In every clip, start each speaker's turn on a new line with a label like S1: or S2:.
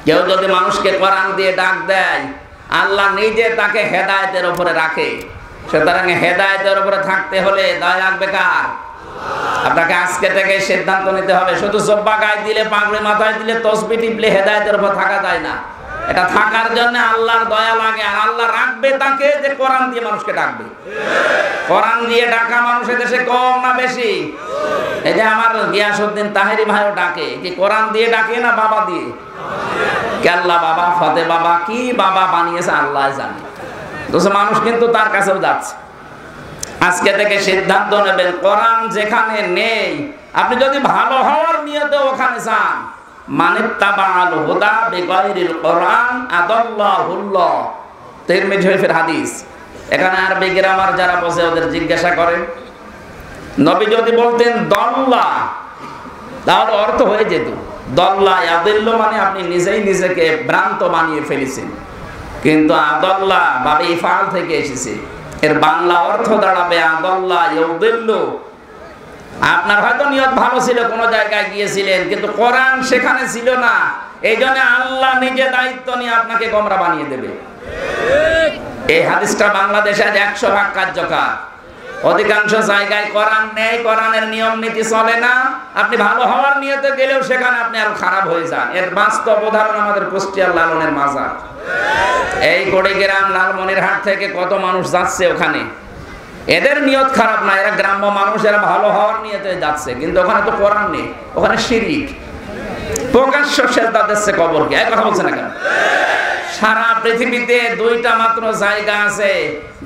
S1: কেউ যদি মানুষকে কোরআন দিয়ে ডাক দেয়, আল্লাহ নিজে তাকে হেদায়েতের উপরে রাখে। সুতরাং হেদায়েতের উপরে থাকতে হলে দয়া লাগবে কার? আপনাকে আজকে থেকে সিদ্ধান্ত নিতে হবে। শুধু জব্বা গায়ে দিলে, পাগড়ি মাথায় দিলে, তসবিহ টিপলে হেদায়েতের উপর থাকা যায় না। এটা থাকার জন্য আল্লাহর দয়া লাগে, আর আল্লাহ রাখবে তাকে যে কোরআন দিয়ে মানুষকে ডাকবে। কোরআন দিয়ে ডাকা মানুষ দেশে কম না বেশি? এই যে আমার গিয়াসউদ্দিন তাহেরি ভাইও ডাকে, কি কোরআন দিয়ে ডাকে না বাবা দিয়ে? কেল্লা বাবা, ফতে বাবা, কি বাবা বানিয়েছে আল্লাহ জানে। তো মানুষ কিন্তু তার কাছেও যাচ্ছে। আজকে থেকে সিদ্ধান্ত নেবেন, কোরআন যেখানে নেই, আপনি যদি ভালো হওয়ার নিয়তে ওখানে যান, মানিত্তাবাল হুদা বিগাইরিল কোরআন আদাল্লাহুল্লাহ, তিরমিজি শরীফের হাদিস। এখানে আরবি গ্রামার যারা বোঝে ওদের জিজ্ঞাসা করেন, নবী যদি বলতেন দল্লা, তাহলে অর্থ হয়ে যেত দল্লা ইয়াদিল্লু, মানে আপনি নিজেই নিজেকে ভ্রান্ত বানিয়ে ফেলেছেন। কিন্তু আদাল্লা বাবে ইফআল থেকে এসেছে, এর বাংলা অর্থ দাঁড়াবে আদাল্লা ইয়াদিল্লু। আপনার হয়তো নিয়ত ভালো ছিল, কোন জায়গায় গিয়েছিলেন, কিন্তু কোরআন সেখানে ছিল না, এই জন্য আল্লাহ নিজে দায়িত্ব নিয়ে আপনাকে গোমরা বানিয়ে দেবে। এই হাদিসটা বাংলাদেশে 100% কার্যকর। অধিকাংশ জায়গায় কোরআন নেই, কোরআনের নিয়ম নীতি চলে না, আপনি ভালো হওয়ার নিয়তে গেলেও সেখানে আপনি আরো খারাপ হয়ে যান। এর বাস্তব উদাহরণ আমাদের কুষ্টিয়ার লালনের মাজার। এই কুড়িগ্রাম লালমনিরহাট থেকে কত মানুষ যাচ্ছে ওখানে, এদের নিয়ত খারাপ না, এরা গ্রাম্য মানুষ, এরা ভালো হওয়ার নিয়তে যাচ্ছে, কিন্তু ওখানে তো কোরআন নেই, ওখানে শিরক, প্রকাশ্য সেজদা দিচ্ছে কবরকে। এই কথা বলছে না কেন? সারা পৃথিবীতে 2টা মাত্র জায়গা আছে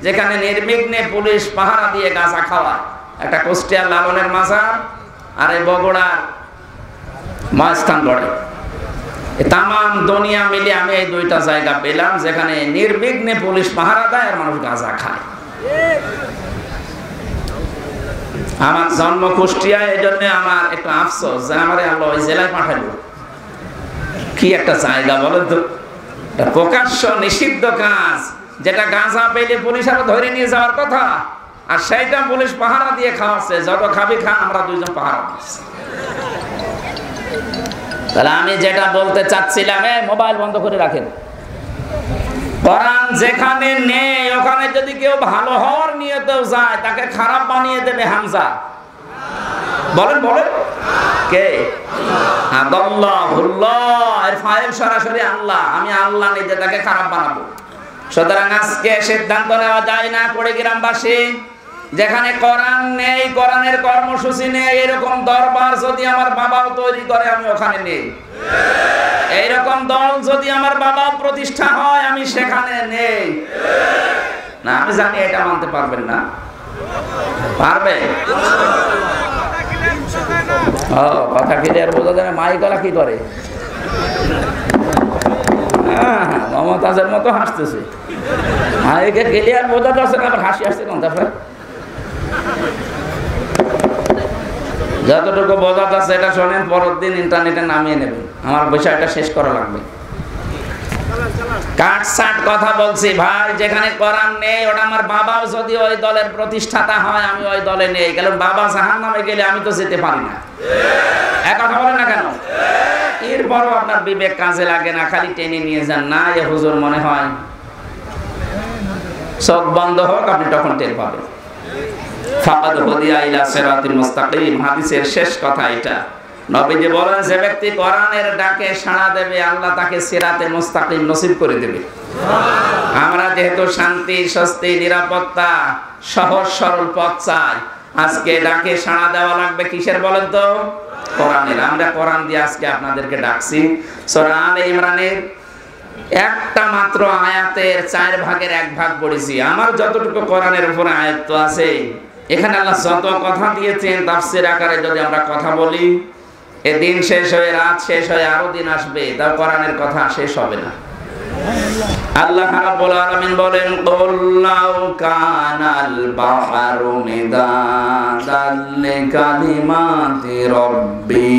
S1: যেখানে নির্বিঘ্নে পুলিশ পাহারা দিয়ে গাঁজা খাওয়া, একটা কুষ্টিয়ার লালনের মাজার, আর এই বগুড়ার মহাস্থানগড়ে। তামাম দুনিয়া মিলে আমি এই 2টা জায়গা পেলাম যেখানে নির্বিঘ্নে পুলিশ পাহারা দেয় আর মানুষ গাঁজা খায়। আমার জন্ম কুষ্টিয়ায়, এই জন্য আমার একটু আফসোস যে আমার আল্লাহ ওই জেলায় পাঠালো। কি একটা জায়গা বলেন তো, প্রকাশ্য নিষিদ্ধ কাজ, যেটা গাঁজা পেলে পুলিশ আরো ধরে নিয়ে যাওয়ার কথা, আর সেইটা পুলিশ পাহারা দিয়ে খাওয়াচ্ছে। যত খাবি খা, আমরা 2জন পাহারা দিচ্ছি। তাহলে আমি যেটা বলতে চাচ্ছিলাম, মোবাইল বন্ধ করে রাখেন, কোরআন যেখানে নেই ওখানে যদি কেউ ভালো হওয়ার নিয়তেও যায়, তাকে খারাপ বানিয়ে দেবে হামজা। বলেন বলেন, কে? আদাল্লাহুল্লাহ, এর ফাইল সরাসরি আল্লাহ। আমি আল্লাহ নিজে তাকে খারাপ বানাবো। সুতরাং আজকে সিদ্ধান্ত নেওয়া যায় না কুড়িগ্রামবাসী, যেখানে কোরআন নেই, কোরআনের কর্মসূচি নেই, এরকম দরবার যদি আমার বাবাও তৈরি করে, আমি ওখানে নেই। এইরকম দল যদি আমার বাবাও প্রতিষ্ঠা হয়, আমি সেখানে নেই। না, আমি জানি এটা মানতে পারবেন না। পারবে? কথা ক্লিয়ার বোঝা যায় না। মাইকলা কি করে? মমতাজের মতো হাসতেছে। মাইকে ক্লিয়ার বোঝা যাচ্ছে না, আবার হাসি আসছে কোন? তারপরে যতটুকু বোঝা যাচ্ছে এটা শোনেন, পরের দিন ইন্টারনেটে নামিয়ে নেবেন। আমার বিষয়টা শেষ করা লাগবে। কাটসাট কথা বলছি ভাই, যেখানে কোরআন নেই, ওটা আমার বাবাও যদি ওই দলের প্রতিষ্ঠাতা হয়, আমি ওই দলে নেই। কারণ বাবা জাহান্নামে গেলে আমি তো যেতে পারি না। এক কথা বলেন না কেন? এরপরও আপনার বিবেক কাজে লাগে না, খালি টেনে নিয়ে যান। না, এ হুজুর মনে হয়, চোখ বন্ধ হোক, আপনি তখন টের পাবেন। ফাকাদ হুদিয়া ইলা সিরাতিল মুস্তাকিম, হাদিসের শেষ কথা এটা। নবীজি বলেন, যে ব্যক্তি কোরআনের ডাকে সাড়া দেবে, আল্লাহ তাকে সিরাতে মুস্তাকিম নসিব করে দেবে। আমরা যেহেতু শান্তি, স্বস্তি, নিরাপত্তা, সহজ সরল পথ চাই, আজকে ডাকে সাড়া দেওয়া লাগবে কিসের বলেন তো? কোরআনের। আমরা কোরআন দিয়ে আজকে আপনাদেরকে ডাকছি। সূরা আলে ইমরানের একটা মাত্র আয়াতের 4 ভাগের 1 ভাগ পড়েছি। আমার যতটুকু কোরআনের উপরে আয়াত আছে, এখানে আল্লাহ যত কথা দিয়েছেন তাফসীর আকারে যদি আমরা কথা বলি, এই দিন শেষ হয়ে, রাত শেষ হয়ে আরো দিন আসবে, তাও কোরআনের কথা শেষ হবে না। আল্লাহ রাব্বুল আলামিন বলেন, কুল লাউ কানাল বাহরু মিদাদাল লিকালিমাতি রাব্বি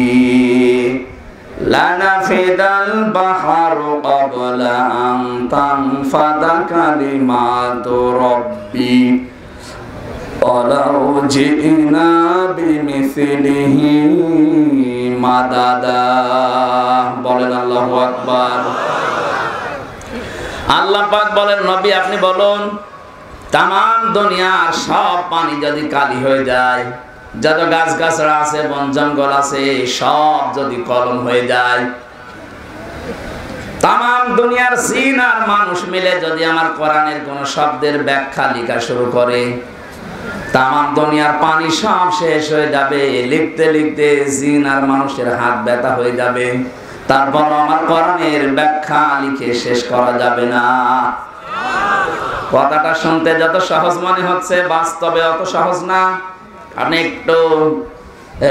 S1: লানাফিদাল বাহরু ক্বাবলা আন তানফাদা কালিমাতু রাব্বি ওয়ালাউ জিনা বিমিসলিহি মাদাদা। বলেন আল্লাহু আকবার। আল্লাহ পাক বলেন, নবী আপনি বলুন, তামাম দুনিয়ার সব পানি যদি কালি হয়ে যায়, যত গাছ গাছড়া আছে, বন জঙ্গল আছে, সব যদি কলম হয়ে যায়, তামাম দুনিয়ার জিন আর মানুষ মিলে যদি আমার কোরআনের কোন শব্দের ব্যাখ্যা লেখা শুরু করে, তামাম দুনিয়ার পানি সব শেষ হয়ে যাবে। লিখতে লিখতে জিন আর মানুষের হাত ব্যথা হয়ে যাবে, তারপর আমার কোরআনের ব্যাখ্যা লিখে শেষ করা যাবে না। কথাটা শুনতে যত সহজ মনে হচ্ছে, বাস্তবে অত সহজ না। আপনি একটু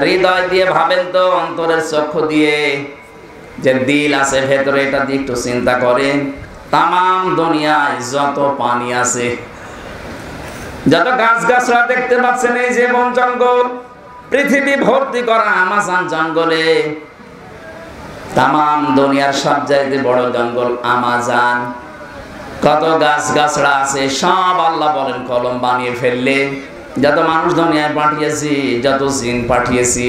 S1: হৃদয় দিয়ে ভাবেন তো, অন্তরের চক্ষু দিয়ে, যে দিল আছে ভেতরে, এটা দিয়ে একটু চিন্তা করেন। তামাম দুনিয়ায় যত পানি আছে, যত গাছ গাছরা দেখতে পাচ্ছেন, এই যে বন জঙ্গল, পৃথিবী ভর্তি করা আমাজন জঙ্গলে, তামাম দুনিয়ার সব চাইতে বড় জঙ্গল আমাজন, কত গাছ গাছড়া আছে, সব আল্লাহ বলেন কলম বানিয়ে ফেললে। যত মানুষ দুনিয়ায় পাঠিয়েছি, যত জিন পাঠিয়েছি,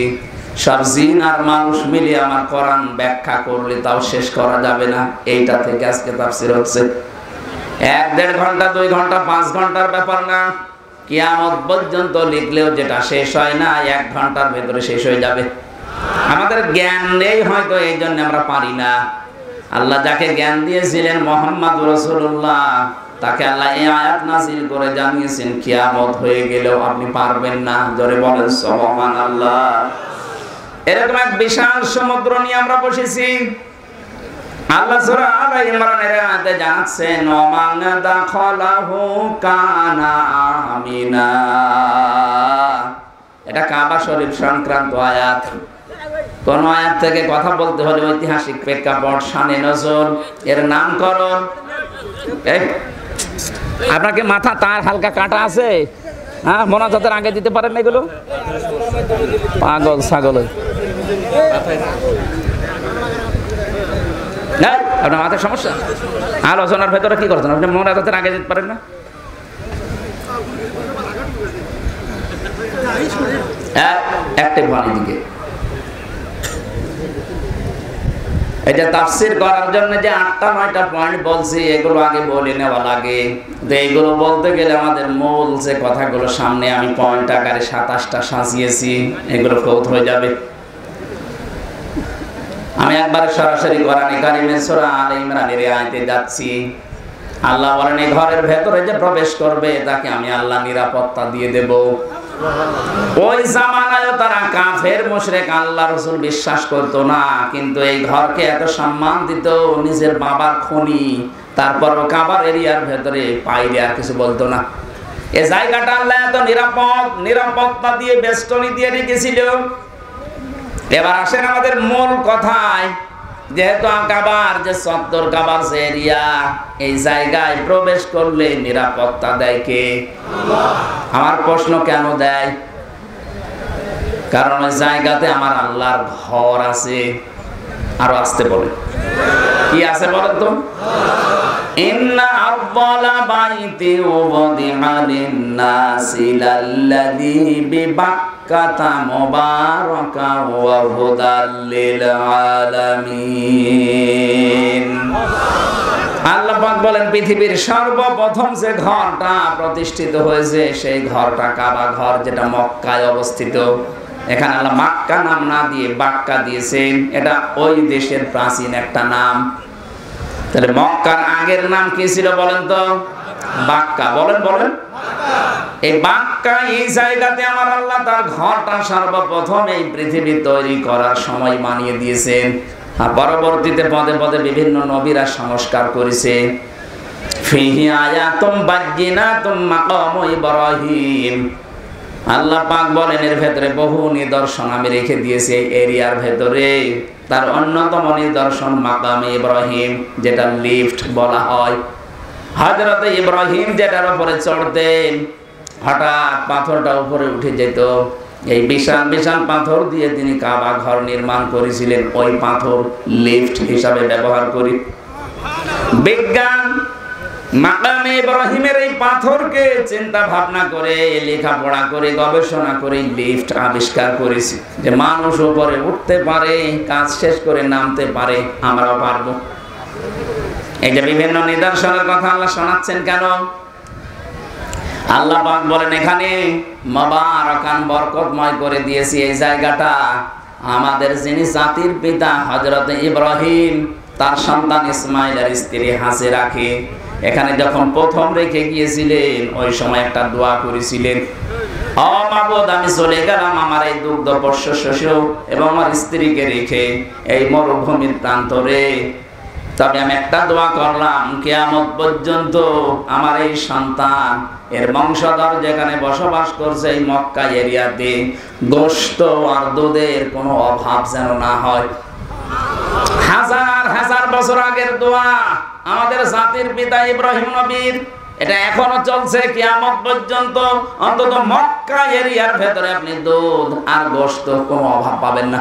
S1: সব জিন আর মানুষ মিলে আমার কোরআন ব্যাখ্যা করলে তাও শেষ করা যাবে না। এইটা থেকে আজকে তাফসীর হচ্ছে। 1-1.5 ঘন্টা, 2 ঘন্টা, 5 ঘন্টার ব্যাপার না। কিয়ামত পর্যন্ত লিখলেও যেটা শেষ হয় না, 1 ঘন্টার ভেতরে শেষ হয়ে যাবে। আমাদের জ্ঞান নেই হয়তো, এই জন্য আমরা পারি না। আল্লাহ যাকে জ্ঞান দিয়েছিলেন মুহাম্মদ রাসূলুল্লাহ, তাকে আল্লাহ এই আয়াত নাযিল করে জানিয়েছেন, কিয়ামত হয়ে গেলেও আপনি পারবেন না। জোরে বলেন সুবহানাল্লাহ। এরকম এক বিশাল সমুদ্র নিয়ে আমরা বসেছি। আল্লাহ সূরা আলে ইমরানের আয়াতে জানাচ্ছেন, ওমান দাখালাহু কানা আমিনা। এটা কাবা শরীফ সংক্রান্ত আয়াত। কোন আয়াত থেকে কথা বলতে হলে ঐতিহাসিক প্রেক্ষাপট, শানে নজর, এর নামকরণ। আপনাকে মাথা তার হালকা কাটা আছে? হ্যাঁ, মোনাজাতের আগে দিতে পারেন না এগুলো? পাগল ছাগল। আপনার মাথার সমস্যা? আলোচনার ভেতরে কি করছেন আপনি? মোনাজাতের আগে দিতে পারেন না? একটাই ভালো দিকে। এই যে তাফসীর করার জন্য যে 8টা-9টা পয়েন্ট বলছি, এগুলো আগে বলে নেওয়া লাগে। তো এইগুলো বলতে গেলে আমাদের মূল যে কথাগুলো সামনে আমি পয়েন্ট আকারে 27টা সাজিয়েছি, এগুলো কৌত হয়ে যাবে। আমি একবার সরাসরি কোরআনে কারিমের সূরা আলে ইমরানের আয়াতে যাচ্ছি। আল্লাহ বলেন, এই ঘরের ভেতরে যে প্রবেশ করবে তাকে আমি আল্লাহ নিরাপত্তা দিয়ে দেব। ওই জামানায় তারা কাফের মুশরিক, আল্লাহ রাসূল বিশ্বাস করতো না, কিন্তু এই ঘরকে এত সম্মান দিত, নিজের বাবার খনি, তারপরও কাবার এরিয়ার ভেতরে পাইলে আর কিছু বলতো না। এই জায়গাটা আল্লাহ এত নিরাপত্তা দিয়ে বেষ্টনী দিয়ে রেখেছিল। এবার আসেন আমাদের মূল কথায়। যেহেতু কাবার যে চত্বর, কাবার যে এরিয়া, এই জায়গায় প্রবেশ করলে নিরাপত্তা দেয় কে? আমার প্রশ্ন কেন দেয়? কারণ ওই জায়গাতে আমার আল্লাহর ঘর আছে। আরো আসতে বলে কি আছে বলেন তো? ইন্না আউয়ালা বাইতি উযিআ লিন-নাসি লাল্লাযী বিবাক্কাতা মুবারাকান ওয়া হুদাল লিল আলামিন। আল্লাহ পাক বলেন, পৃথিবীর সর্বপ্রথম যে ঘরটা প্রতিষ্ঠিত হয়েছে সেই ঘরটা কাবা ঘর, যেটা মক্কায় অবস্থিত। এখানে আল্লাহ মক্কা নাম না দিয়ে বাক্কা দিয়েছেন। এটা ওই দেশের প্রাচীন একটা নাম। তাহলে মক্কার আগের নাম কি ছিল বলেন তো? বাক্কা। বলেন বলেন। এই বাক্কা, এই জায়গাতে আমার আল্লাহ তার ঘরটা সর্বপ্রথম এই পৃথিবী তৈরি করার সময় বানিয়ে দিয়েছেন। আর পরবর্তীতে পদে পদে বিভিন্ন নবীরা সংস্কার করেছে। ফিহি আয়াতুম বাজ্জিনাতুম মাকামু ইব্রাহিম। আল্লাহ পাক বলেন, এর ভেতরে বহু নিদর্শন আমি রেখে দিয়েছি এই এরিয়ার ভেতরে। তার অন্যতম নিদর্শন মাকামে ইব্রাহিম, যেটা লিফট বলা হয়। হযরত ইব্রাহিম যেটার উপরে চড়তেন, হঠাৎ পাথরটা উপরে উঠে যেত। এই বিশাল বিশাল পাথর দিয়ে তিনি কাবা ঘর নির্মাণ করেছিলেন। ওই পাথর লিফট হিসাবে ব্যবহার করি। বিজ্ঞান মাকামে ইব্রাহিমের এই পাথরকে চিন্তা ভাবনা করে, লেখাপড়া করে, গবেষণা করে লিফট আবিষ্কার করেছি, যে মানুষ উপরে উঠতে পারে, কাজ শেষ করে নামতে পারে, আমরাও পারবো। এই যে বিভিন্ন নিদর্শনের কথা আল্লাহ শোনাচ্ছেন কেন? আল্লাহ পাক বলেন এখানে মুবারাকান, বরকতময় করে দিয়েছি এই জায়গাটা। আমাদের যিনি জাতির পিতা হযরত ইব্রাহিম, তার সন্তান ইসমাইলের স্ত্রী হাজেরাকে এখানে যখন প্রথম রেখে গিয়েছিলেন, ওই সময় একটা দোয়া করেছিলেন, ও মাবুদ, আমি চলে গেলাম আমার এই দুগ্ধ পোষ্য শস্য এবং আমার স্ত্রীকে রেখে এই মরুভূমির প্রান্তরে, তবে আমি একটা দোয়া করলাম, কিয়ামত পর্যন্ত আমার এই সন্তান, এর বংশধর যেখানে বসবাস করছে এই মক্কা এরিয়াতে, গোশত আর দুধের কোনো অভাব যেন না হয়। হাজার হাজার বছর আগের দোয়া আমাদের জাতির পিতা ইব্রাহিম নবীর, এটা এখনো চলছে কিয়ামত পর্যন্ত। অন্তত মক্কা এরিয়ার ভেতরে আপনি দুধ আর গোশত কোনো অভাব পাবেন না।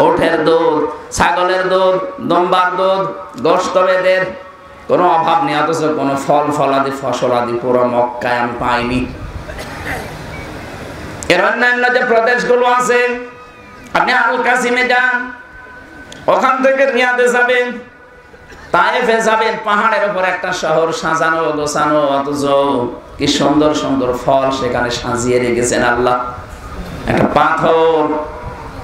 S1: ওঠের দুধ, ছাগলের দুধ, দম্বার দুধ, গোশত বেদের কোনো অভাব নেই। অথচ কোনো ফল ফলাদি ফসলাদি পুরো মক্কায় আমি পাইনি। এর অন্যান্য যে প্রদেশগুলো আছে, আপনি আল কাসিমে যান, ওখান থেকে রিয়াদে যাবেন, তায়েফে যাবেন, পাহাড়ের উপর একটা শহর সাজানো গোছানো, অথচ কি সুন্দর সুন্দর ফল সেখানে সাজিয়ে রেখেছেন আল্লাহ। একটা পাথর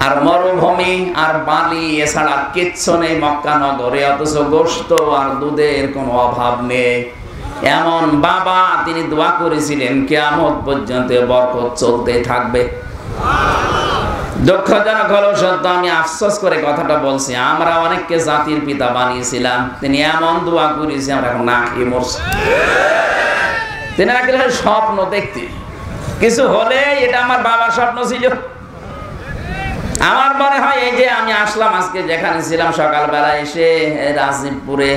S1: আর মরুভূমি আর বালি এছাড়া কিচ্ছু নেই মক্কা নগরে, অথচ গোশত আর দুধের কোনো অভাব নেই। এমন বাবা, তিনি দোয়া করেছিলেন কিয়ামত পর্যন্ত বরকত চলতে থাকবে। দুঃখজনক হলো সত্য, আমি আফসোস করে কথাটা বলছি, আমরা অনেককে জাতির পিতা বানিয়েছিলাম, তিনি এমন দোয়া করেছি, আমরা এখন না খেয়ে মরছি। তিনি আসলে স্বপ্ন দেখতে কিছু হলে, এটা আমার বাবার স্বপ্ন ছিল। আমার মনে হয় এই যে আমি আসলাম আজকে যেখানে ছিলাম, সকালবেলা এসে রাজীবপুরে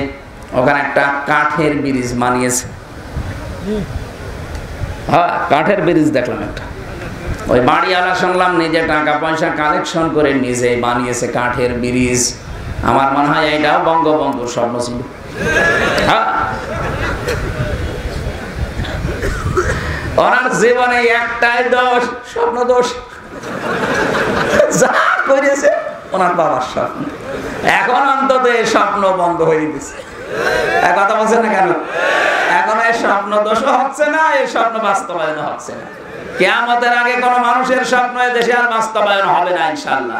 S1: ওখানে একটা কাঠের ব্রিজ বানিয়েছে। হ্যাঁ, কাঠের ব্রিজ দেখলাম একটা। ওই বাড়িওয়ালা শুনলাম নিজে টাকা পয়সা কালেকশন করে নিজে বানিয়েছে কাঠের ব্রিজ। আমার মনে হয় এইটাও বঙ্গবন্ধুর স্বপ্ন ছিল। হ্যাঁ, ওনার জীবনে একটাই দোষ, স্বপ্ন দোষ। যা করেছে ওনার বাবার স্বপ্ন, এখন অন্তত এই স্বপ্ন বন্ধ হয়ে গেছে। কথা বলছে না কেন? এখন এই স্বপ্ন দোষ হচ্ছে না, এই স্বপ্ন বাস্তবায়ন হচ্ছে না। কিয়ামতের আগে কোন মানুষের স্বপ্ন এই দেশে আর বাস্তবায়ন হবে না ইনশাআল্লাহ।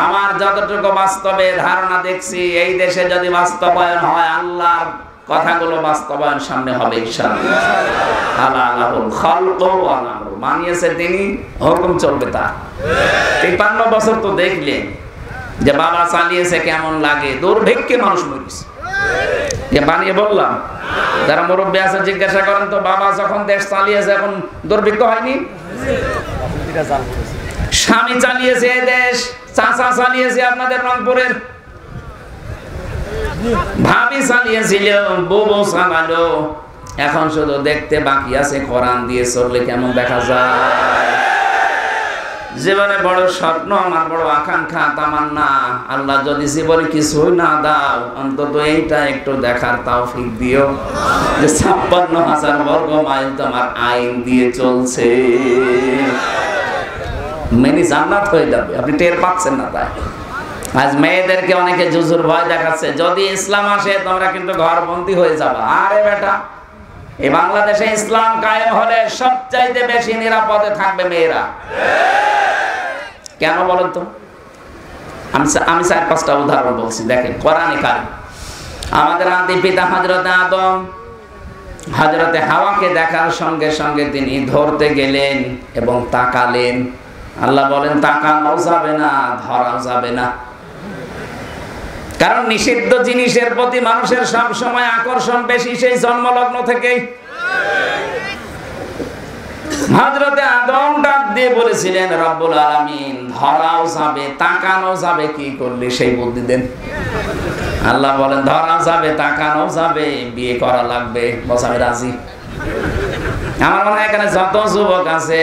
S1: আমার যতটুকু বাস্তবে ধারণা দেখছি, এই দেশে যদি বাস্তবায়ন হয়, আল্লাহর কথাগুলো বাস্তবায়ন সামনে হবে ইনশাআল্লাহ। আল্লাহুল খালকু ওয়াল আমরু, মানিয়েছে তিনি, হুকুম চলবে তার। 53 বছর তো দেখলেন যে বাবা চালিয়েছে কেমন লাগে, দুর্ভিক্ষে মানুষ মরেছে। যে বানিয়ে বললাম, যারা মুরব্বী আছে জিজ্ঞাসা করেন তো, বাবা যখন দেশ চালিয়েছে এখন দুর্ভিক্ষ হয়নি? স্বামী চালিয়েছে এই দেশ, চাচা চালিয়েছে আপনাদের রংপুরের, ভাবি চালিয়েছিল, বউ চালালো, এখন শুধু দেখতে বাকি আছে কোরআন দিয়ে চললে কেমন দেখা যায়। জীবনে বড় স্বপ্ন, আমার বড় আকাঙ্ক্ষা, তামান্না, আল্লাহ যদি জীবনে কিছুই না দাও, অন্তত এইটা একটু দেখার তৌফিক দিও যে 56,000 বর্গ মাইল তোমার আইন দিয়ে চলছে, মেনি জান্নাত হয়ে যাবে। আপনি টের পাচ্ছেন না তাই? আজ মেয়েদেরকে অনেকে জুজুর ভয় দেখাচ্ছে, যদি ইসলাম আসে তোমরা কিন্তু ঘরবন্দি হয়ে যাবে। আরে বেটা, এই বাংলাদেশে ইসলাম কায়েম হলে সবচাইতে বেশি নিরাপদে থাকবে মেয়েরা। কেন বলেন তো? আমি 4-5টা উদাহরণ বলছি, দেখেন কোরআনে কারিম। আমাদের আদি পিতা হযরত আদম, হযরতে হাওয়াকে দেখার সঙ্গে সঙ্গে তিনি ধরতে গেলেন এবং তাকালেন। আল্লাহ বলেন তাকানো যাবে না, ধরা যাবে না, কারণ নিষিদ্ধ জিনিসের প্রতি মানুষের সব সময় আকর্ষণ বেশি, সেই জন্মলগ্ন থেকেই। হযরতে আদম ডাক দিয়ে বলেছিলেন, রব্বুল আলামিন, ধরাও যাবে, তাকানো যাবে, কি করলে সেই বুদ্ধি দেন। আল্লাহ বলেন ধরা যাবে, তাকানো যাবে, বিয়ে করা লাগবে, বস আমি রাজি। আমার মনে হয় এখানে যত যুবক আছে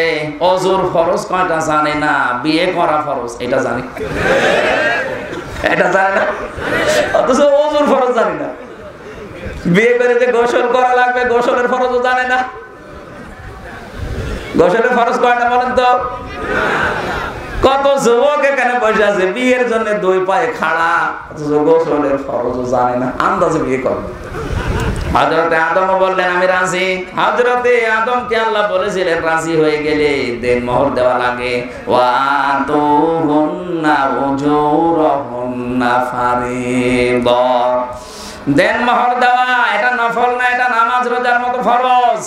S1: অজুর ফরজ কয়টা জানে না, বিয়ে করা ফরজ এটা জানি, এটা জানে না, অথচ অজুর ফরজ জানি না। বিয়ে করে যে গোসল করা লাগবে, গোসলের ফরজও জানে না। গোসলের ফরজ কয়টা বলেন তো? কত যুবক এখানে বসে আছে বিয়ের জন্য দুই পায়ে খাড়া, গোসলের ফরজও জানে না, আন্দাজে বিয়ে করবে। হযরতে আদম বললেন আমি রাজি। হযরতে আদমকে আল্লাহ বলেছিলেন রাজি হয়ে গেলে দেন মোহর দেওয়া লাগে। ওয়া তুহুন্না উজুরহুন্না ফারিদা, দেন মোহর দেওয়া এটা নফল না, এটা নামাজ রোজার মতো ফরজ।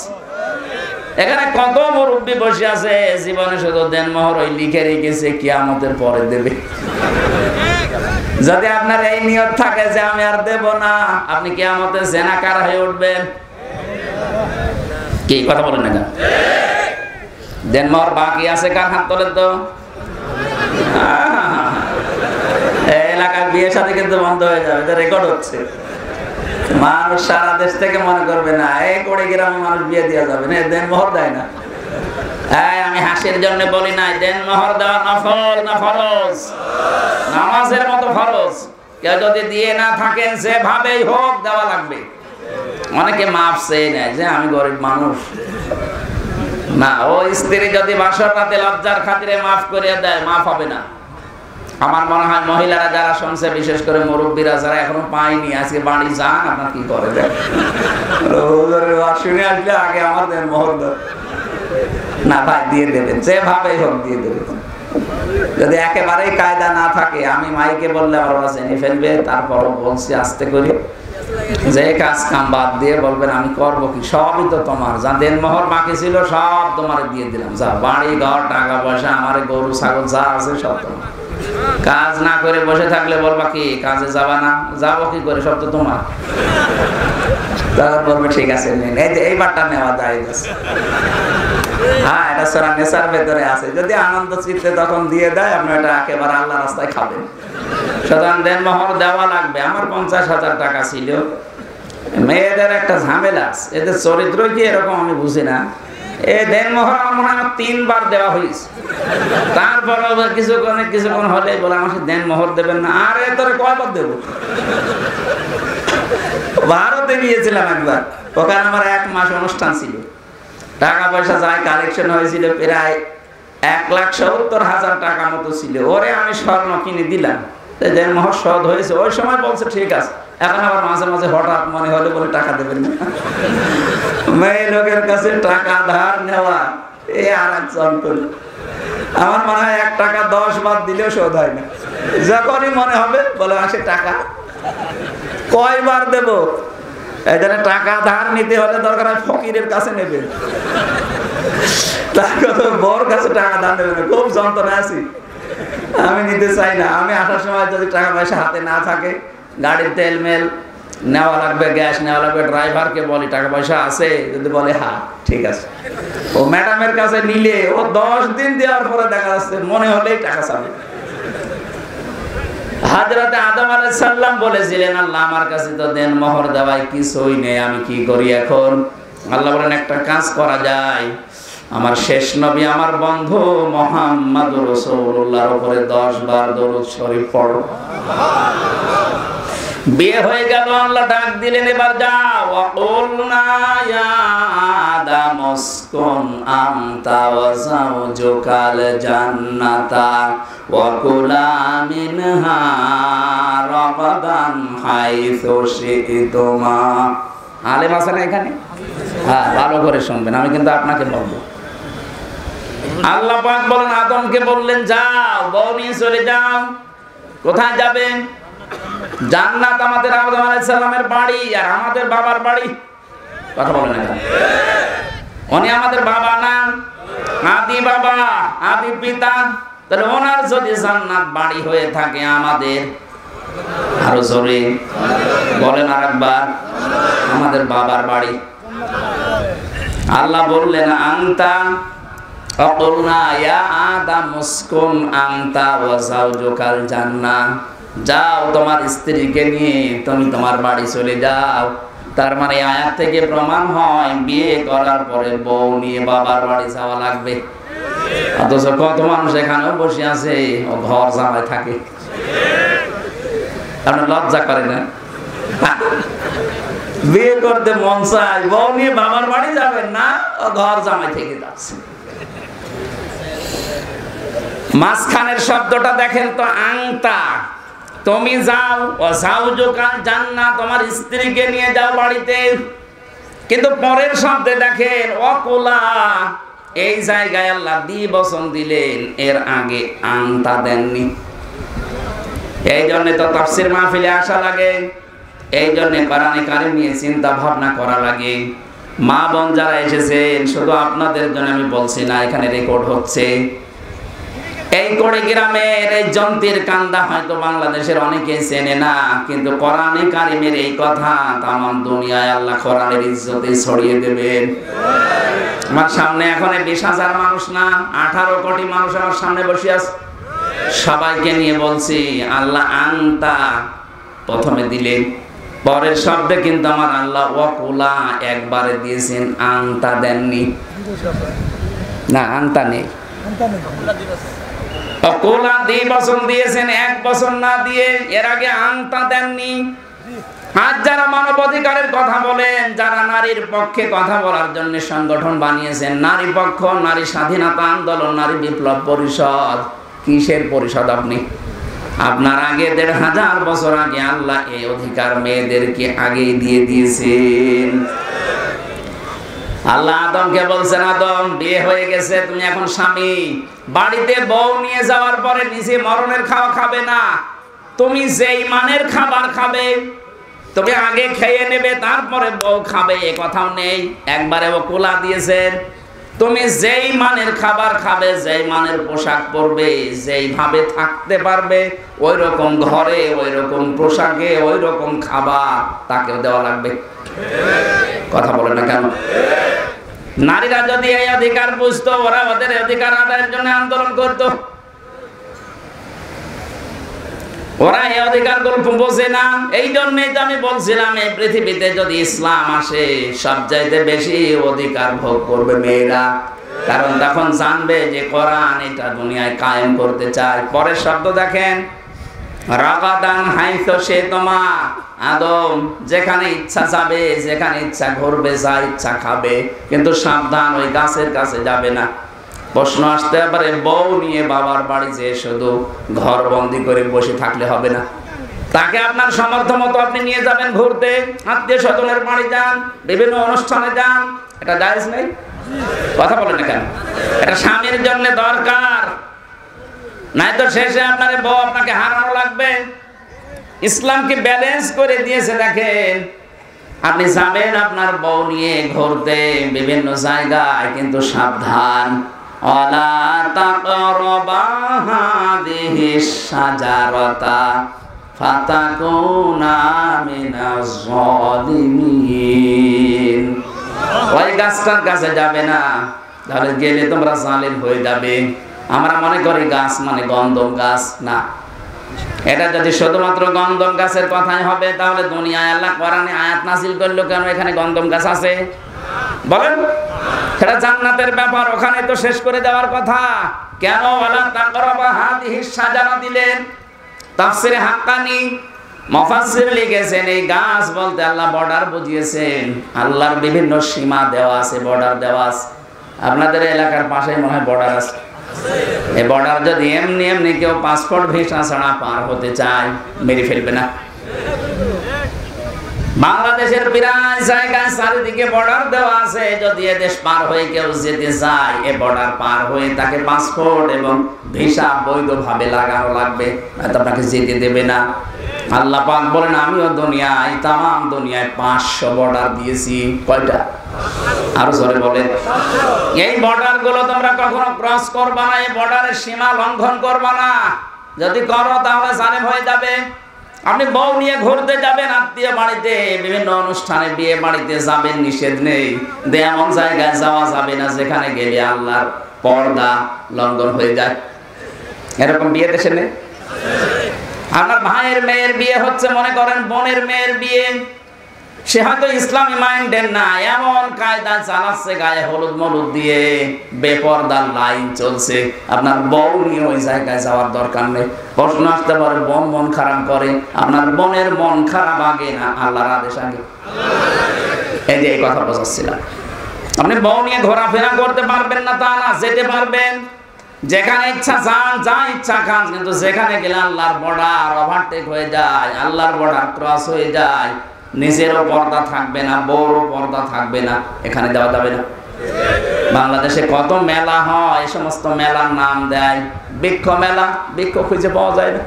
S1: এখানে কত মুরব্বি বসে আছে জীবনে শুধু দেন মোহর ওই লিখে রেখেছে কিয়ামতের পরে দেবে। যদি আপনার এই নিয়ত থাকে যে আমি আর দেব না, আপনি কিয়ামতে জেনাকার হয়ে উঠবেন। কি কথা বলেন না? দেন মোহর বাকি আছে কার? হাত তোলেন তো। এলাকার বিয়ে সাথে কিন্তু বন্ধ হয়ে যাবে, এটা রেকর্ড হচ্ছে। মানুষ সারা দেশ থেকে মনে করবে না এই করে গ্রামে মানুষ বিয়ে দেওয়া যাবে না, দেন মোহর দেয় না। আমি হাসির জন্য বলি নাই, দেন মোহর দেওয়া নফল না ফরজ? নামাজের মতো ফরজ। কেউ যদি দিয়ে না থাকেন যেভাবেই হোক দেওয়া লাগবে। অনেকে মাফ চেয়ে নেয় যে আমি গরিব মানুষ, না, ও স্ত্রী যদি বাসর রাতে লজ্জার খাতিরে মাফ করে দেয়, মাফ হবে না। আমার মনে হয় মহিলারা যারা শুনছে, বিশেষ করে মুরব্বীরা যারা এখনো পায়নি, আজকে বাড়ি যান, আপনার কি করে দেন শুনে আসলে আগে আমার দেন মোহর না ভাই দিয়ে দেবেন, যেভাবেই হোক দিয়ে দেবেন। যদি একেবারেই কায়দা না থাকে, আমি মাইকে বললে আমার ওরা জেনে ফেলবে। তারপরও বলছি আস্তে করে, যে কাজ কাম বাদ দিয়ে বলবেন আমি করবো কি, সবই তো তোমার, যা দেন মোহর বাকি ছিল সব তোমার দিয়ে দিলাম, যা বাড়ি ঘর টাকা পয়সা আমার গরু ছাগল যা আছে সব তোমার। কাজ না করে বসে থাকলে বলবা কি কাজে যাবা না, যাবো কি করে, সব তো তোমার। তখন বলবে ঠিক আছে এইবারটা নেওয়া যায়। হ্যাঁ, এটা সূরা নিসার ভেতরে আছে। যদি আনন্দ চিত্তে তখন দিয়ে দেয়, আপনি এটা একেবারে আল্লাহ রাস্তায় খাবেন। সুতরাং দেন মোহর দেওয়া লাগবে। আমার 50,000 টাকা ছিল। মেয়েদের একটা ঝামেলা আছে, এদের চরিত্র কি এরকম আমি বুঝি না। এই দেন মোহর আমার মনে হয় 3 বার দেওয়া হয়েছে। তারপরে কিছুক্ষণ হলে বলে আমার দেন মোহর দেবেন না। আরে তোরে কয়বার দেবো? ভারতে গিয়েছিলাম একবার, ওখানে আমার 1 মাস অনুষ্ঠান ছিল। টাকা পয়সা যায় কালেকশন হয়েছিল প্রায় 1,70,000 টাকা মতো ছিল। ওরে আমি স্বর্ণ কিনে দিলাম, দেন মোহর শোধ হয়েছে। ওই সময় বলছে ঠিক আছে। এখন আবার মাঝে মাঝে হঠাৎ মনে হলে বলে টাকা দেবেন না। মেয়ে লোকের কাছে টাকা ধার নেওয়া এ আর এক যন্ত্রণা। আমার মনে হয় 1 টাকা 10 বার দিলেও শোধ হয় না। যখনই মনে হবে বলে আসে টাকা কয়বার দেব। এই জন্য টাকা ধার নিতে হলে দরকার হয় ফকিরের কাছে নেবেন, তার কথা বড় কাছে টাকা ধার নেবেন। খুব যন্ত্রণা আছি, আমি নিতে চাই না। আমি আসার সময় যদি টাকা পয়সা হাতে না থাকে, গাড়ির তেল মেল নেওয়া লাগবে, গ্যাস নেওয়া লাগবে, ড্রাইভারকে বলি টাকা পয়সা আছে, যদি বলে হ্যাঁ ঠিক আছে। ও ম্যাডামের কাছে নিলে ও 10 দিন দেওয়ার পরে দেখা যাচ্ছে মনে হলেই টাকা চাবে। হযরত আদম আলাইহিস সালাম বলেছিলেন আল্লাহ আমার কাছে তো দেন মোহর দেওয়াই কিছুই নেই, আমি কি করি এখন? আল্লাহ বলেন একটা কাজ করা যায়, আমার শেষ নবী আমার বন্ধু মুহাম্মদুর রাসূলুল্লাহর উপরে 10 বার দরুদ শরীফ পড়ো। বিয়ে হয়ে গেল, আল্লাহ ডাক দিলেন এবার যাও। ওয়াকুলনা ইয়া আদাম উসকুন আনতা ওয়া যাওজুকাল জান্নাতা ওয়া কুলা মিনহা রাগাদান হাইসু শি'তুমা। আলেম আছে না এখানে? হ্যাঁ, ভালো করে শুনবেন, আমি কিন্তু আপনাকে বলবো। আল্লাহ পাক বলেন আদমকে বললেন যাও, বউ নিয়ে চলে যাও। কোথায় যাবেন? জান্নাত আমাদের আদম আলাইহিস সালামের বাড়ি আর আমাদের বাবার বাড়ি। কথা বলেন না, উনি আমাদের বাবা না, আদি বাবা আদি পিতা। তাহলে ওনার যদি জান্নাত বাড়ি হয়ে থাকে আমাদের, আরো জোরে বলেন আরেকবার, আমাদের বাবার বাড়ি। আল্লাহ বললেন আনতা ওয়াকুলনা ইয়া আদাম উসকুন আনতা ওয়া যাওজুকাল জান্নাহ, যাও তোমার স্ত্রীকে নিয়ে তুমি তোমার বাড়ি চলে যাও। তার মানে আয়াত থেকে প্রমাণ হয় বিয়ে করার পরে বউ নিয়ে বাবার বাড়ি যাওয়া লাগবে। অথচ কত মানুষ এখানেও বসে আছে, ও ঘর জামাই থাকে। আপনি লজ্জা করে না? বিয়ে করতে মন চায়, বউ নিয়ে বাবার বাড়ি যাবেন না, ঘর জামাই থেকে যাচ্ছে। মাঝখানের শব্দটা দেখেন তো, আংতা। তুমি যাও, ও যাওজুকাল জান্নাত, তোমার স্ত্রীকে নিয়ে যাও বাড়িতে। কিন্তু পরের শব্দে দেখেন অকুলা, এই জায়গায় আল্লাহ দ্বিবচন দিলেন, এর আগে আংতা দেননি। এই জন্য তো তাফসীর মাহফিলে আসা লাগে, এই জন্য কোরআনে কারীম নিয়ে চিন্তা ভাবনা করা লাগে। মা বোন যারা এসেছেন, শুধু আপনাদের জন্য আমি বলছি না, এখানে রেকর্ড হচ্ছে। এই কুড়িগ্রামের এই জন্তির কান্দা হয়তো বাংলাদেশের অনেকে চেনে না, কিন্তু কোরআনে কারীমের এই কথা তামাম দুনিয়ায় আল্লাহ কোরআনের ইজ্জতে ছড়িয়ে দেবেন। আমার সামনে এখন 20,000 মানুষ না, 18 কোটি মানুষ আমার সামনে বসে আছে। সবাইকে নিয়ে বলছি, আল্লাহ আংতা প্রথমে দিলেন, পরের শব্দে কিন্তু আমার আল্লাহ ওয়াকুলা একবারে দিয়েছেন, আংতা দেননি। না, আংতা নেই, ওয়াকুলা দ্বিবচন দিয়েছেন, এক বচন না দিয়ে। এর আগে আংতা দেননি। আজ যারা মানবাধিকারের কথা বলেন, যারা নারীর পক্ষে কথা বলার জন্য সংগঠন বানিয়েছেন, নারী পক্ষ, নারী স্বাধীনতা আন্দোলন, নারী বিপ্লব পরিষদ, কিসের পরিষদ আপনি? আপনার আগে 1,500 বছর আগে আল্লাহ এই অধিকার মেয়েদেরকে আগে দিয়ে দিয়েছেন। আল্লাহ আদমকে বলছেন, আদম বিয়ে হয়ে গেছে, তুমি এখন স্বামী। বাড়িতে বউ নিয়ে যাওয়ার পরে নিজে মরণের খাওয়া খাবে না, তুমি যেই মানের খাবার খাবে তুমি আগে খেয়ে নেবে, তারপরে বউ খাবে, এ কথাও নেই। একবারে ও কোলা দিয়েছেন, তুমি যেই মানের খাবার খাবে, যেই মানের পোশাক পরবে, যেই ভাবে থাকতে পারবে, ওই রকম ঘরে, ওই রকম পোশাকে, ওই রকম খাবার তাকে দেওয়া লাগবে। কথা বলে না কেন? নারীরা যদি এই অধিকার বুঝতো, ওরা ওদের অধিকার আদায়ের জন্য আন্দোলন করতো। ওরা এই অধিকার গুলো বোঝে না। এই জন্যই তো আমি বলছিলাম, এই পৃথিবীতে যদি ইসলাম আসে, সবচাইতে বেশি অধিকার ভোগ করবে মেয়েরা, কারণ তখন জানবে যে কোরআন এটা দুনিয়ায় কায়েম করতে চায়। পরের শব্দ দেখেন, রাগাদান হাইতো সে তোমা, আদম যেখানে ইচ্ছা যাবে, যেখানে ইচ্ছা ঘুরবে, যা ইচ্ছা খাবে, কিন্তু সাবধান, ওই গাছের কাছে যাবে না। প্রশ্ন আসতে পারে, বউ নিয়ে বাবার বাড়ি যেয়ে শুধু ঘর বন্দি করে বসে থাকলে হবে না। তাকে আপনার সামর্থ্য মতো আপনি নিয়ে যাবেন ঘুরতে, আত্মীয় স্বজনের বাড়ি যান, বিভিন্ন অনুষ্ঠানে যান, এটা জায়েজ নেই? কথা বলেন না কেন? এটা স্বামীর জন্য দরকার, নাই তো শেষে আপনার বউ আপনাকে হারানো লাগবে। ইসলামকে ব্যালেন্স করে দিয়েছে। দেখেন, আপনি যাবেন আপনার বউ নিয়ে ঘুরতে বিভিন্ন জায়গায়, কিন্তু সাবধান, ওয়ালা তাকরাবা হাযিহিশ শাজারাতা ফাতাকুনা মিনাজ যালিমিন। ওই গাছটার কাছে যাবে না, তাহলে গেলে তোমরা জালিম হয়ে যাবে। আমরা মনে করি গাছ মানে গন্ধম গাছ, না। এটা যদি শুধুমাত্র গন্ধম গাছের কথাই হবে, তাহলে দুনিয়ায় আল্লাহ কোরআনে আয়াত নাযিল করলো কেন এখানে গন্ধম গাছ আছে? বলেন, এটা জান্নাতের ব্যাপার, ওখানে তো শেষ করে দেওয়ার কথা। কেন ওয়ালা তাকরাবা হাযিহিশ শাজারা দিলেন? তাফসীরে হাক্কানি মুফাসসির লিখেছেন, এই গাছ বলতে আল্লাহ বর্ডার বুঝিয়েছেন। আল্লাহর বিভিন্ন সীমা দেওয়া আছে, বর্ডার দেওয়া আছে। আপনাদের এলাকার পাশেই মনে হয় বর্ডার আছে। এই বর্ডার যদি এমনি এমনি কেউ পাসপোর্ট ভিসা ছাড়া পার হতে চায়, মেরে ফেলবে না? বাংলাদেশের প্রায় জায়গায় চারিদিকে বর্ডার দেওয়া আছে। যদি এদেশ পার হয়ে কেউ যেতে চায়, এ বর্ডার পার হয়ে তাকে পাসপোর্ট এবং ভিসা বৈধভাবে লাগানো লাগবে, আপনাকে যেতে দেবে না। আল্লাহ পাক বলেন, আমিও দুনিয়ায়, তামাম দুনিয়ায় 500 বর্ডার দিয়েছি। কয়টা? আরো জোরে বলেন। এই বর্ডার গুলো তোমরা কখনো ক্রস করবা না, এই বর্ডারের সীমা লঙ্ঘন করবা না। যদি করো তাহলে জালেম হয়ে যাবে। আপনি বউ নিয়ে ঘুরতে যাবেন, আত্মীয় বাড়িতে, বিভিন্ন অনুষ্ঠানে, বিয়ে বাড়িতে যাবেন, নিষেধ নেই। এমন জায়গায় যাওয়া যাবে না যেখানে গেলে আল্লাহর পর্দা লঙ্ঘন হয়ে যায়। এরকম বিয়ে দেশে নেই? আপনার ভাইয়ের মেয়ের বিয়ে হচ্ছে, মনে করেন বোনের মেয়ের বিয়ে, সে হয়তো ইসলামী মাইন্ডের না, এমন কায়দা চালাচ্ছে গায়ে হলুদ মলুদ দিয়ে, বেপরদার লাইন চলছে। আপনার বউ নিয়ে ওই জায়গায় যাওয়ার দরকার নেই। প্রশ্ন আসতে পারে বোন মন খারাপ করে, আপনার বোনের মন খারাপ আগে না আল্লাহর আদেশ আগে? এই যে এই কথা বোঝাচ্ছিলাম। আপনি বউ নিয়ে ঘোরাফেরা করতে পারবেন না তা না, যেতে পারবেন, যেখানে ইচ্ছা যান, যা ইচ্ছা খান, কিন্তু যেখানে গেলে আল্লাহর বর্ডার ওভারটেক হয়ে যায়, আল্লাহর বর্ডার ক্রস হয়ে যায়, নিজেরও পর্দা থাকবে না, বউরও পর্দা থাকবে না, এখানে দেওয়া যাবে না। বাংলাদেশে কত মেলা হয়, এই সমস্ত মেলার নাম দেয় বৃক্ষ মেলা, বৃক্ষ খুঁজে পাওয়া যায় না।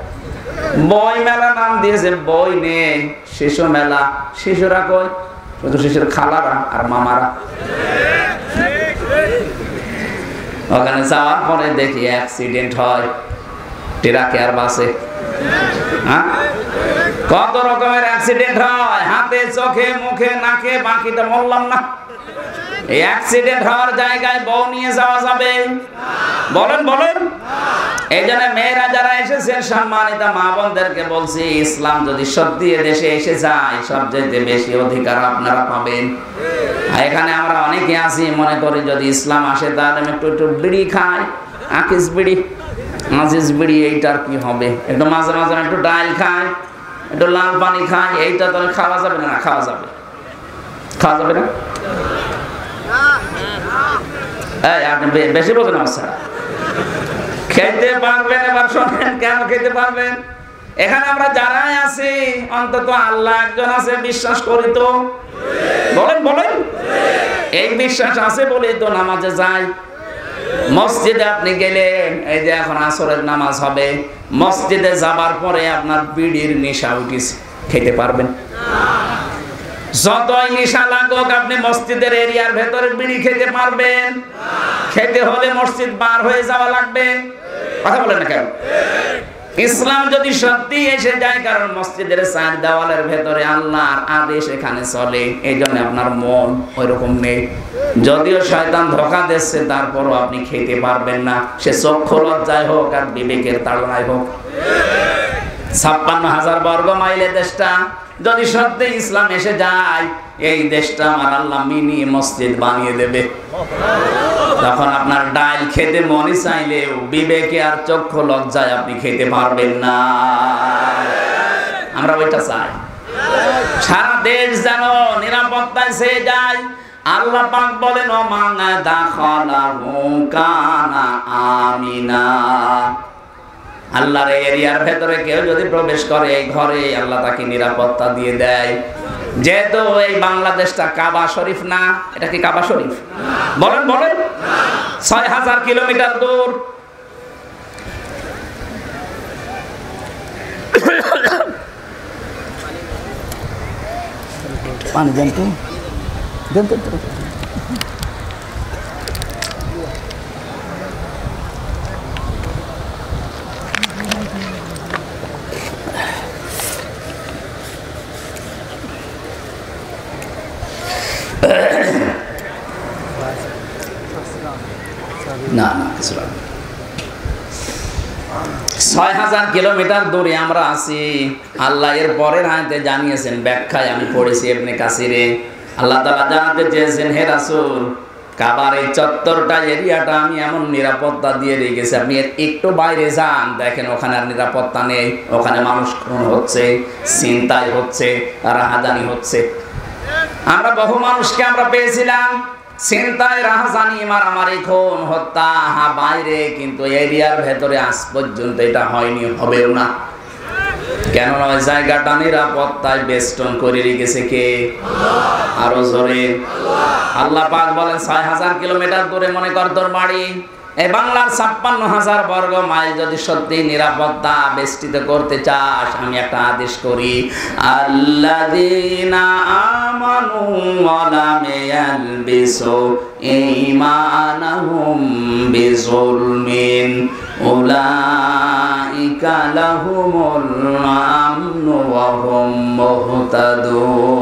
S1: বই মেলা নাম দিয়েছে, বই নেই। শিশু মেলা, শিশুরা কই? শুধু শিশুর খালারা আর মামারা। ওখানে যাওয়ার পরে দেখি অ্যাক্সিডেন্ট হয় ট্রাকে আর বাসে। হ্যাঁ, কত রকমের অ্যাক্সিডেন্ট হয়, হাতে চোখে মুখে নাকে, বাকিটা বললাম না। এই অ্যাক্সিডেন্ট হওয়ার জায়গায় বউ নিয়ে যাওয়া যাবে? বলেন বলেন। এই জন্য মেয়েরা যারা এসেছেন, সম্মানিত মা বোনদেরকে বলছি, ইসলাম যদি সত্যি দেশে এসে যায়, সবচেয়ে বেশি অধিকার আপনারা পাবেন। এখানে আমরা অনেকে আছি, মনে করি যদি ইসলাম আসে তাহলে আমি একটু একটু বিড়ি খাই, আকিস বিড়ি, আজিজ বিড়ি, এইটার কি হবে? একটু মাঝে মাঝে একটু ডাল খাই, একটু লাল পানি খাই, এইটা তাহলে খাওয়া যাবে না? খাওয়া যাবে, খাওয়া যাবে না। আপনি বেশি বোঝেন আমার, খেতে পারবেন। এবার শোনেন কেন খেতে পারবেন। এখানে আমরা যারাই আছি, অন্তত আল্লাহ একজন আছে, বিশ্বাস করি তো? বলেন বলেন। এই বিশ্বাস আছে বলে তো নামাজে যাই। মসজিদে আপনি গেলেন, এই যে এখন আসরের নামাজ হবে, মসজিদে যাবার পরে আপনার বিড়ির নেশা উঠেছে, খেতে পারবেন? যতই নেশা লাগুক, আপনি মসজিদের এরিয়ার ভেতরে বিড়ি খেতে পারবেন? খেতে হলে মসজিদ পার হয়ে যাওয়া লাগবে। কথা বলেন না কেন? ইসলাম যদি সত্যি এসে যায়, কারণ মসজিদের চার দেওয়ালের ভেতরে আল্লাহর আদেশ এখানে চলে, এই জন্য আপনার মন ওই রকম নেই। যদিও শয়তান ধোঁকা দিচ্ছে, তারপরও আপনি খেতে পারবেন না, সে চক্ষু লজ্জায় হোক আর বিবেকের তাড়নায় হোক। 56,000 বর্গ মাইলে দেশটা যদি সত্যি ইসলাম এসে যায়, এই দেশটা আমার আল্লাহ মিনি মসজিদ বানিয়ে দেবে। তখন আপনার ডাল খেতে মনে চাইলেও বিবেকে আর চক্ষু লজ্জায় আপনি খেতে পারবেন না। আমরা ওইটা চাই, সারা দেশ যেন নিরাপত্তায় সে যায়। আল্লাহ পাক বলেন, ওমান দাখালাহু কানা আমিনা। আল্লাহর এরিয়ার ভেতরে কেউ যদি প্রবেশ করে, এই ঘরে আল্লাহ তাকে নিরাপত্তা দিয়ে দেয়। যেহেতু এই বাংলাদেশটা কাবা শরীফ না, এটা কি কাবা শরীফ? বলেন বলেন। 6000 কিলোমিটার দূর। পানি দেন তো, দেন তো। না না, কিছু লাগবে। 6000 কিলোমিটার দূরে আমরা আছি। আল্লাহ এর পরের আয়াতে জানিয়েছেন, ব্যাখ্যায় আমি পড়েছি ইবনে কাসিরে, আল্লাহ তাআলা জানাতে চেয়েছেন, হে রাসূল, কাবার এই চত্বরটা, এরিয়াটা আমি এমন নিরাপত্তা দিয়ে রেখেছি, আপনি একটু বাইরে যান, দেখেন ওখানে আর নিরাপত্তা নেই। ওখানে মানুষ খুন হচ্ছে, ছিনতাই হচ্ছে, রাহাজানি হচ্ছে। আমরা বহু মানুষকে আমরা পেয়েছিলাম, ছিনতাই, রাহাজানি, মারামারি, খুন, হত্যা, বাইরে, কিন্তু এরিয়ার ভেতরে আজ পর্যন্ত এটা হয়নি, হবেও না। কেন ওই জায়গাটা নিরাপত্তায় বেষ্টন করে রেখেছে কে? আরো জোরে। আল্লাহ পাক বলেন, 6000 কিলোমিটার দূরে মনে কর তোর বাড়ি, এই বাংলার 56,000 বর্গ মাইল যদি সত্যি নিরাপত্তা বেষ্টিত করতে চাস, আমি একটা আদেশ করি, আল্লাযীনা আমানু ওয়া লাম ইয়ালবিসু ঈমানাহুম বিযুলমিন উলাইকা লাহুমুল আমনু ওয়া হুম মুহতাদুন।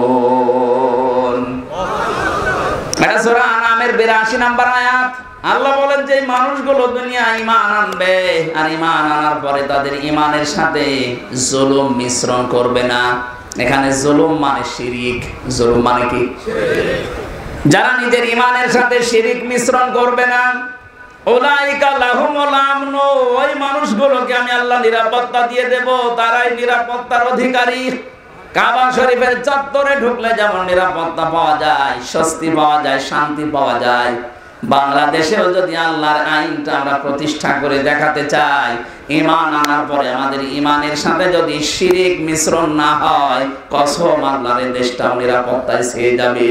S1: এটা সূরা আনামের 82 নম্বর আয়াত। আল্লাহ বলেন যে মানুষগুলো দুনিয়ায় ঈমান আনবে, আর ঈমান আনার পরে তাদের ঈমানের সাথে জুলুম মিশ্রণ করবে না, এখানে জুলুম মানে শিরিক। জুলুম মানে কি? যারা নিজের ইমানের সাথে শিরিক মিশ্রণ করবে না, উলাইকা লাহুমুল আমন, ওই মানুষগুলোকে আমি আল্লাহ নিরাপত্তা দিয়ে দেব, তারাই নিরাপত্তার অধিকারী। কাবা শরীফের চত্বরে ঢুকলে যেমন নিরাপত্তা পাওয়া যায়, স্বস্তি পাওয়া যায়, শান্তি পাওয়া যায়, বাংলাদেশেও যদি আল্লাহর আইনটা আমরা প্রতিষ্ঠা করে দেখাতে চাই, ঈমান আনার পরে আমাদের ঈমানের সাথে যদি শিরিক মিশ্রণ না হয়, কসম আল্লাহর দেশটাও নিরাপত্তায় ছেয়ে যাবে।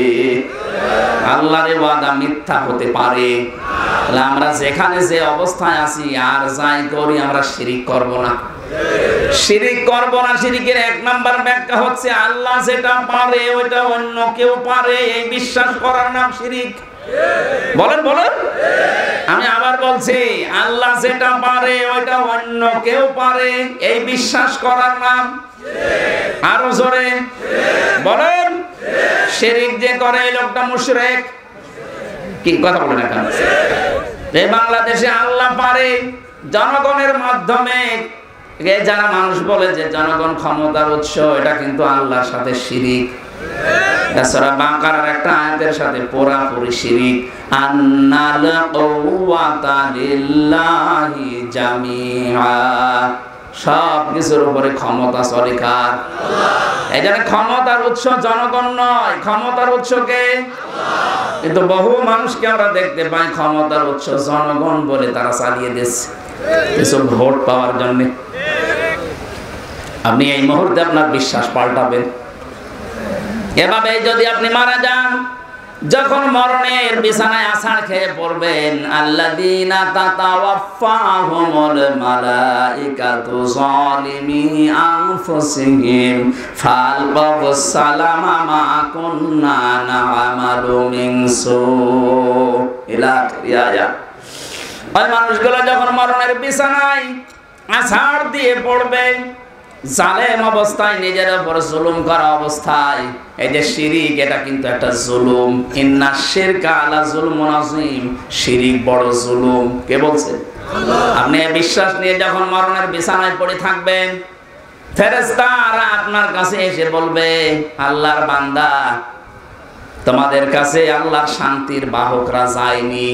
S1: আল্লাহর ওয়াদা মিথ্যা হতে পারে। তাহলে আমরা যেখানে যে অবস্থায় আছি আর যাই করি, আমরা শিরিক করব না। শিরিক করব না। শিরিকের এক নাম্বার ব্যাখ্যা হচ্ছে আল্লাহ যেটা পারে ওইটা অন্য কেউ পারে, এই বিশ্বাস করার নাম শিরিক। বলেন বলেন, আমি আবার বলছি, আল্লাহ যেটা পারে ওইটা অন্য কেউ পারে, এই বিশ্বাস করার নাম আরো জোরে বলেন। শিরিক যে করে এই লোকটা মুশরিক। কি কথা বলেন এখন? এই বাংলাদেশে আল্লাহ পারে জনগণের মাধ্যমে, যারা মানুষ বলে যে জনগণ ক্ষমতার উৎস, এটা কিন্তু আল্লাহর সাথে শিরিক। সূরা বাকারার একটা আয়াতের সাথে পুরোপুরি শিরিক। আন্নাল কুওয়াতা লিল্লাহি জামিআ, সব কিছুর উপরে ক্ষমতা চলে কার? এই জন্য ক্ষমতার উৎস জনগণ নয়, ক্ষমতার উৎস কে? কিন্তু বহু মানুষকে আমরা দেখতে পাই ক্ষমতার উৎস জনগণ বলে তারা চালিয়ে দিচ্ছে কিছু ভোট পাওয়ার জন্য। আপনি এই মুহূর্তে আপনার বিশ্বাস পাল্টাবেন। এভাবে যদি আপনি মারা যান, যখন মরণের বিছানায় আছাড় খেয়ে পড়বেন, আল্লাযীনা তাতাওয়াফাহুমুল মালাইকাতু যালিমি আনফুসিহিম ফালকাবুস সালামা মা কুন্না না'মালু মিন সু ইলা আখির। ওই মানুষগুলো যখন মরণের বিছানায় আছাড় দিয়ে পড়বে, জালেম অবস্থায়, নিজের উপর জুলুম করা অবস্থায়, এই যে শিরিক, এটা কিন্তু একটা জুলুম। ইন্না শিরকা আলা যুলমুন আযীম, শিরিক বড় জুলুম। কে বলছে? আপনি বিশ্বাস নিয়ে যখন মরণের বিছানায় পড়ে থাকবেন, ফেরেশতারা আপনার কাছে এসে বলবে, আল্লাহর বান্দা, তোমাদের কাছে আল্লাহর শান্তির বাহকরা যায়নি?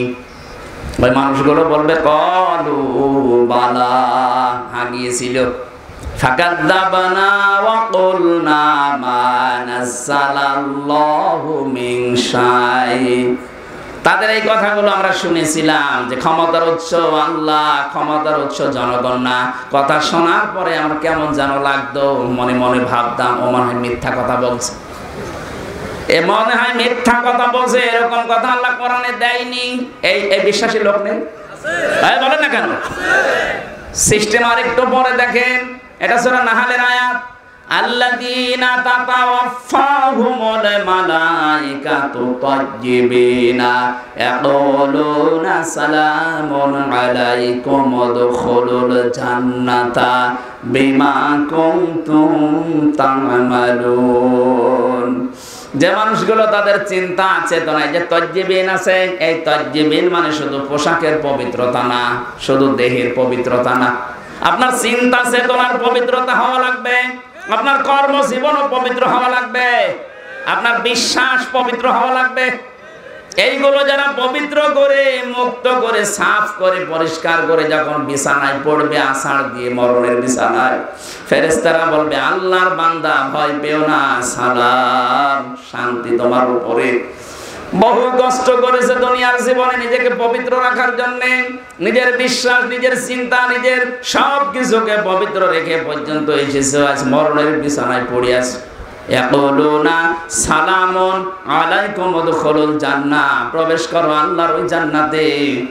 S1: ওই মানুষগুলো বলবে, ক্বালু বালা, হ্যাঁ গিয়েছিল। ফাকাযযাবনা ওয়া কুলনা মা নাযালাল্লাহু মিন শাই। তাদের এই কথাগুলো আমরা শুনেছিলাম যে ক্ষমতার উৎস আল্লাহ, ক্ষমতার উৎস জনগণ না। কথা শোনার পরে আমার কেমন যেন লাগতো, মনে মনে ভাবতাম ও মনে হয় মিথ্যা কথা বলছে, এ মনে হয় মিথ্যা কথা বলছে। এরকম কথা আল্লাহ কোরআনে দেয়নি। এই বিশ্বাসী লোক নেই? বলেন না কেন? সিস্টেম আর একটু পরে দেখেন, এটা সূরা নাহলের আয়াত। আল্লাযীনা তাতাওয়াফাহুমুল মালাইকাতু তাইয়্যিবিনা ইয়াকুলুনা সালামুন আলাইকুম উদখুলুল জান্নাতা বিমা কুনতুম তা'মালুন। যে মানুষগুলো তাদের চিন্তা চেতনায় যে তাইয়্যিবিন আছে, এই তাইয়্যিবিন মানে শুধু পোশাকের পবিত্রতা না, শুধু দেহের পবিত্রতা না, আপনার চিন্তা চেতনার পবিত্রতা হওয়া লাগবে, আপনার কর্মজীবনও পবিত্র হওয়া লাগবে, আপনার বিশ্বাস পবিত্র হওয়া লাগবে। এইগুলো যারা পবিত্র করে, মুক্ত করে, সাফ করে, পরিষ্কার করে যখন বিছানায় পড়বে, আছাড় দিয়ে মরণের বিছানায়, ফেরেশতারা বলবে, আল্লাহর বান্দা ভয় পেও না, সালাম, শান্তি তোমার উপরে। বহু কষ্ট করেছে দুনিয়ার জীবনে নিজেকে পবিত্র রাখার জন্য, নিজের বিশ্বাস, নিজের চিন্তা, নিজের সব কিছুকে পবিত্র রেখে পর্যন্ত এসেছে, আজ মরণের বিছানায় পড়ে আছে। ইয়াকুলুনা সালামুন আলাইকুম উদখুলুল জান্নাহ, প্রবেশ করো আল্লাহর ওই জান্নাতে,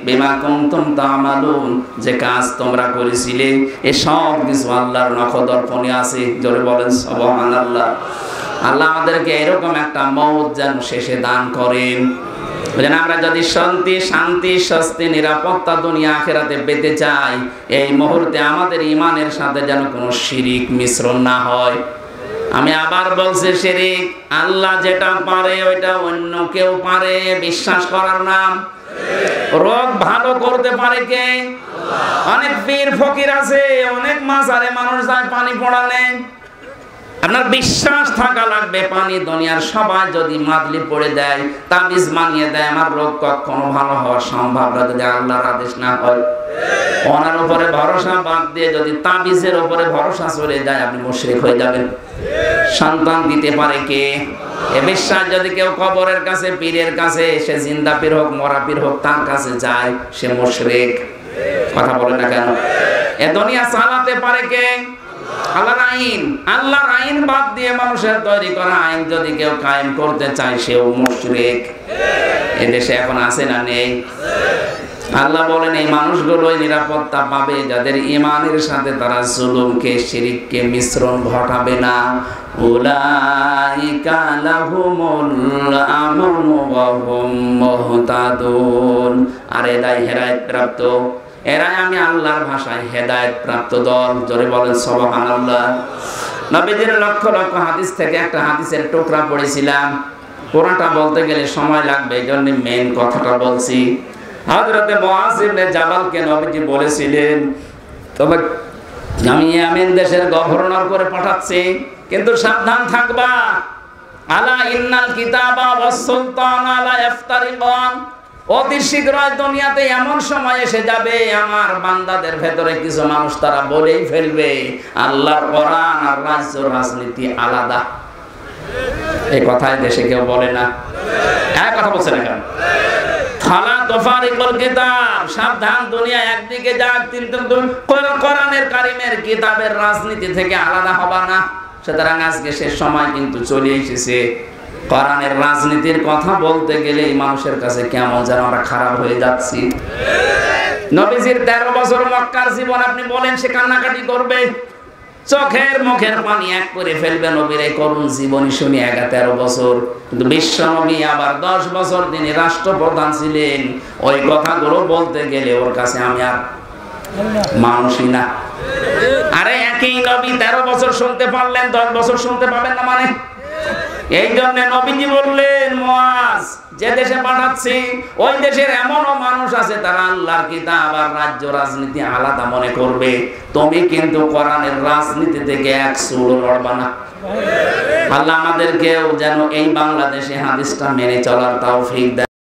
S1: বিমা কুনতুম তা'মালুন, যে কাজ তোমরা করেছিলে, এই সব কিছু আল্লাহর নখদর্পণে আছে। জোরে বলেন সুবহানাল্লাহ। আল্লাহ আমাদেরকে এরকম একটা মওত যেন শেষে দান করেন, যেন আমরা যদি শান্তি, স্বস্তি, নিরাপত্তা দুনিয়া আখিরাতে পেতে চাই, এই মুহূর্তে আমাদের ঈমানের সাথে যেন কোনো শিরিক মিশ্রণ না হয়। আমি আবার বলছি, শিরিক আল্লাহ যেটা পারে ওইটা অন্য কেউ পারে, বিশ্বাস করার নাম। রোগ ভালো করতে পারে কে? অনেক পীর ফকির আছে, অনেক মাজারে মানুষ যায় পানি পড়ালে, আপনার বিশ্বাস থাকা লাগবে। পানি দুনিয়ার সবাই যদি মাদলি পড়ে দেয়, তাবিজ মানিয়ে দেয়, আমার রোগ কখনো ভালো হওয়া সম্ভব না যদি আল্লাহর আদেশ না হয়। ওনার উপরে ভরসা বাদ দিয়ে যদি তাবিজের উপরে ভরসা চলে যায়, আপনি মুশরিক হয়ে যাবেন। সন্তান দিতে পারে কে? এ বিশ্বাস যদি কেউ কবরের কাছে, পীরের কাছে, সে জিন্দা পীর হোক মরা পীর হোক, তার কাছে যায়, সে মুশরিক। কথা বলে না কেন? এ দুনিয়া চালাতে পারে কে? আল্লাহর আইন। আল্লাহর আইন বাদ দিয়ে মানুষের তৈরি করা আইন যদি কেউ কায়েম করতে চায়, সেও মুশরিক। এদেশে এখন আছে না নেই? আল্লাহ বলেন এই মানুষগুলোই নিরাপত্তা পাবে যাদের ঈমানের সাথে তারা জুলুমকে, শিরককে মিশ্রণ ঘটাবে না। উলাইকা লাহুমুল আমনু ওয়া হুম মুহতাদুন। আর এরাই হেদায়েত প্রাপ্ত, এরাই আমি আল্লাহর ভাষায় হেদায়েত প্রাপ্ত দল। জোরে বলেন সুবহানাল্লাহ। নবীজির লক্ষ লক্ষ হাদিস থেকে একটা হাদিসের টুকরা পড়েছিলাম। পুরোটা বলতে গেলে সময় লাগবে, এই জন্য মেইন কথাটা বলছি। হযরতে মুআয ইবনে জাবালকে নবীজি বলেছিলেন, তবে আমি ইয়ামেন দেশের গভর্নর করে পাঠাচ্ছি, কিন্তু সাবধান থাকবা। আলা ইন্নাল কিতাবা ওয়াস সুলতানা লা ইফতারিকান। অতি শীঘ্রই দুনিয়াতে এমন সময় এসে যাবে, আমার বান্দাদের ভেতরে কিছু মানুষ তারা বলেই ফেলবে আল্লাহর কোরআন আর রাজ্য রাজনীতি আলাদা। এই কথাই দেশে কেউ বলে না। এক কথা বলছে না কেন? ফালা তুফারিকুল কিতাব, সাবধান, দুনিয়া একদিকে যাক, কিন্তু কোরআনের কারিমের কিতাবের রাজনীতি থেকে আলাদা হবা না। সুতরাং আজকে শেষ সময় কিন্তু চলে এসেছে। কোরআনের রাজনীতির কথা বলতে গেলে এই মানুষের কাছে কেমন যেন আমরা খারাপ হয়ে যাচ্ছি। নবীজির 13 বছর মক্কার জীবন আপনি বলেন, সে কান্নাকাটি করবে, চোখের মুখের পানি এক করে ফেলবে। নবীর এই করুণ জীবনী শুনে 13 বছর। কিন্তু বিশ্ব নবী আবার 10 বছর তিনি রাষ্ট্রপ্রধান ছিলেন। ওই কথাগুলো বলতে গেলে ওর কাছে আমি আর মানুষই না। আরে একই নবী 13 বছর শুনতে পারলেন, 10 বছর শুনতে পাবেন না মানে? এই জন্য নবীজি বললেন, মুআজ, যে দেশে পাঠাচ্ছি ওই দেশের এমনও মানুষ আছে তারা আল্লাহর কিতাব আর রাজ্য রাজনীতি আলাদা মনে করবে। তুমি কিন্তু কোরআনের রাজনীতি থেকে এক চুল লড়বা না। আল্লাহ আমাদেরকেও যেন এই বাংলাদেশে হাদিসটা মেনে চলার তৌফিক দেয়।